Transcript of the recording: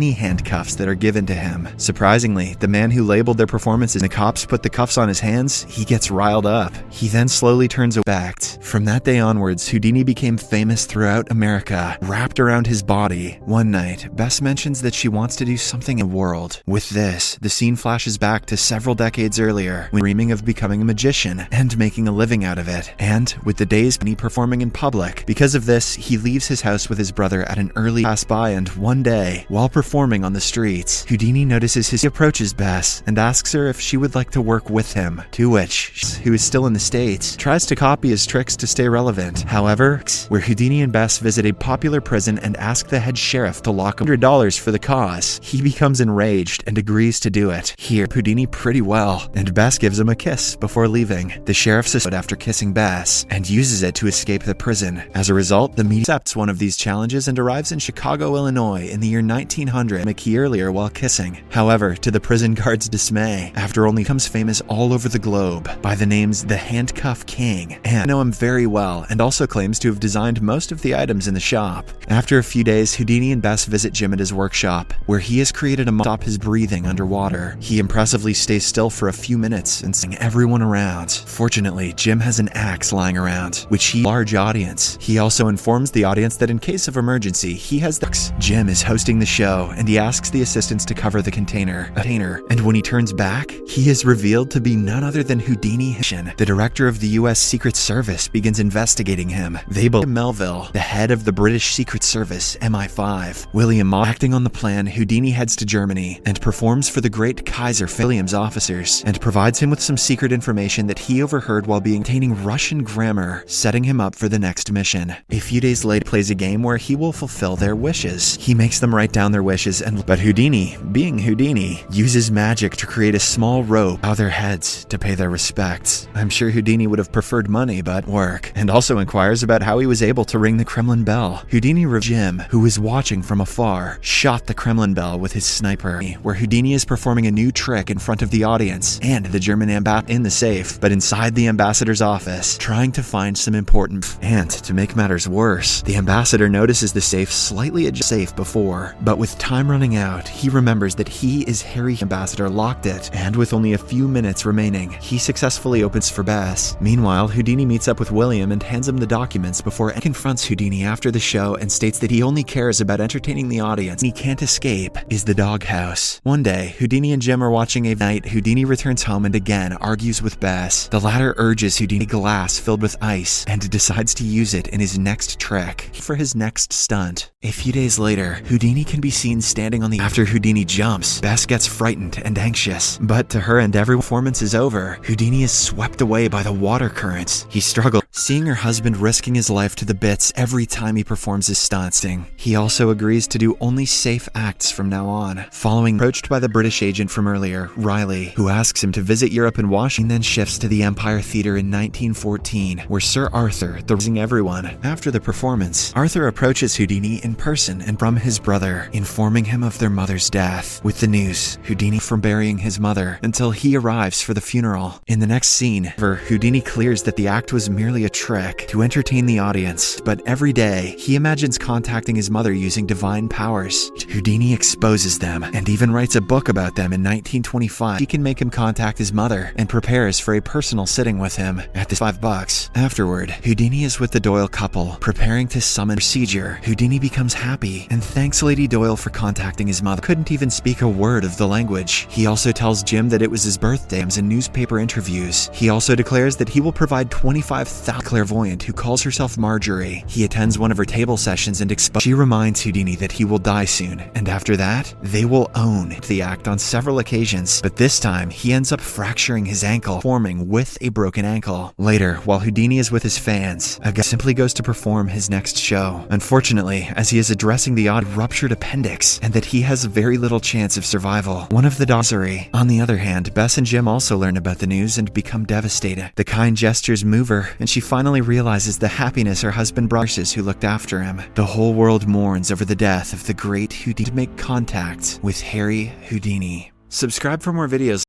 knee handcuffs that are given to him. Surprisingly, the man who labeled their performances, the cops put the cuffs on his hands, he gets riled up. He then slowly turns back. From that day onwards, Houdini became famous throughout America, wrapped around his body. One night, Bess mentions that she wants to do something in the world. With this, the scene flashes back to several decades earlier, when dreaming of becoming a magician and making a living out of it. And with the days performing in public. Because of this, he leaves his house with his brother at an early pass by, and one day, while performing on the streets, Houdini notices he approaches Bess and asks her if she would like to work with him, to which, who is still in the States, tries to copy his tricks to stay relevant. However, where Houdini and Bess visit a popular prison and ask the head sheriff to lock $100 for the cause, he becomes enraged and agrees to do it. Here, Houdini pretty well, and Bess gives him a kiss before leaving. The sheriff suspects after kissing Bess and uses it to escape the prison. As a result, the media accepts one of these challenges and arrives in Chicago, Illinois in the year 1900, a key earlier while kissing. However, to the prison guard's dismay, after only becomes famous all over the globe by the names the Handcuff King, and know him very well, and also claims to have designed most of the items in the shop. After a few days, Houdini and Bess visit Jim at his workshop, where he has created a stop his breathing underwater. He impressively stays still for a few minutes and sing everyone around. Fortunately, Jim has an axe lying around, which he large audience. He also informs the audience that in case of emergency, he has the Jim is hosting the show, and he asks the assistants to cover the container. And when he turns back, he is revealed to be none other than Houdini. The director of the U.S. Secret Service begins investigating him. They believe Melville, the head of the British Secret Service, MI5. William, acting on the plan, Houdini heads to Germany and performs for the great Kaiser William's officers, and provides him with some secret information that he overheard while being obtaining Russian grammar, setting him up for the next mission. A few days later, he plays a game where he will fulfill their wishes. He makes them write down their wishes, but Houdini, being Houdini, uses magic to create a small rope out their heads to pay their respects. I'm sure Houdini would have preferred money, but work, and also inquires about how he was able to ring the Kremlin bell. Houdini Jim, who was watching from afar, shot the Kremlin bell with his sniper, where Houdini is performing a new trick in front of the audience and the German ambassador in the safe, but inside the ambassador's office, trying to find some important. And to make matters worse, the ambassador notices the safe slightly safe before, but with time running out, he remembers that he is Harry. Ambassador locked it, and with only a few minutes remaining, he successfully opens for Bess. Meanwhile, Houdini meets up with William and hands him the documents before he confronts Houdini after the show and states that he only cares about entertaining the audience. He can't escape is the doghouse. One day, Houdini and Jim are watching a night. Houdini returns home and again argues with Bess. The latter urges Houdini a glass filled with ice and decides to use it in his next trick for his next stunt. A few days later, Houdini can be seen standing on the after Houdini jumps. Bess gets frightened and anxious, but to her and every performance is over, Houdini is swept away by the water currents. He struggles, seeing her husband risking his life to the bits every time he performs his stunts. He also agrees to do only safe acts from now on. Following approached by the British agent from earlier, Riley, who asks him to visit Europe and Washington, then shifts to the Empire Theater in 1914, where Sir Arthur, everyone. After the performance, Arthur approaches Houdini in person and from his brother, informing him of their mother's death. With the news, Houdini from burying his mother until he arrives for the funeral. In the next scene, Houdini clears that the act was merely a trick to entertain the audience, but every day, he imagines contacting his mother using divine powers. Houdini exposes them and even writes a book about them in 1925. He can make him contact his mother and prepares for a personal sitting with him at the $5. Afterward, Houdini is with the Doyle couple, preparing to summon procedure. Houdini becomes happy and thanks Lady Doyle for contacting his mother. Couldn't even speak a word of the language. He also tells Jim that it was his birthday in newspaper interviews. He also declares that he will provide $25,000 clairvoyant who calls herself Marjorie. He attends one of her table sessions and she reminds Houdini that he will die soon, and after that, they will own the act on several occasions, but this time, he ends up fracturing his ankle, forming with a broken ankle. Later, while Houdini is with his fans, a guy simply goes to perform his next show. Unfortunately, as he is addressing the odd ruptured appendix, and that he has very little chance of survival. One of the dogs. On the other hand, Bess and Jim also learn about the news and become devastated. The kind gestures move her, and she finally realizes the happiness her husband brought who looked after him. The whole world mourns over the death of the great Houdini to make contact with Harry Houdini. Subscribe for more videos.